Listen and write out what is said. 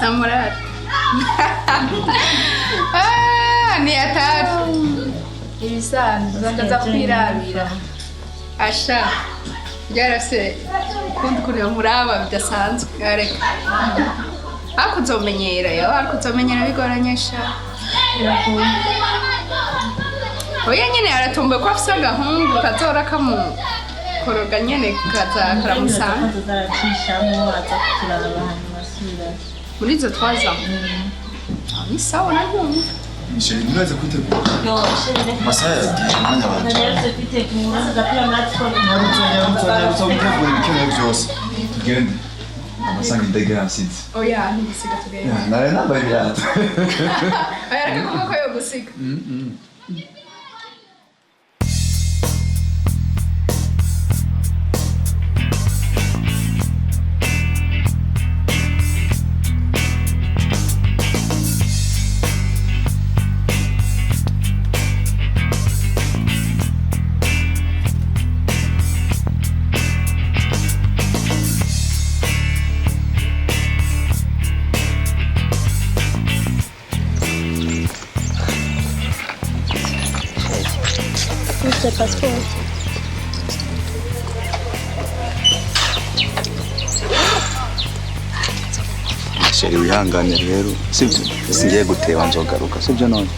Namorado. Ni hatari. Ibisanzwe zakaza kwirabira. Asha. Byarase kundi kureba muraba bidasanzwe areka. Akuzomenyera yo, akuzomenyera bigoranye sha. Oya nyene aratombe ko afise agahungu kazora kamu koroga nyene kaza karamusanga. Muri izo twaza. Ni sawa na ntumva. Michel, muraza kwitegura. Masaya umwanya wawe. Nageze kwitegura agapira natwo. Nyarutsogera ibikenewe byose. Tugende. Amasanga indege yansize. Oya ntibisiga tugende. Nare nambaye ibirato. Oya reka kuvuga ko yo gusiga. Ufite pasiporo? Sheri wihangane rero sibyo singiye guteba nzogaruka sibyo none.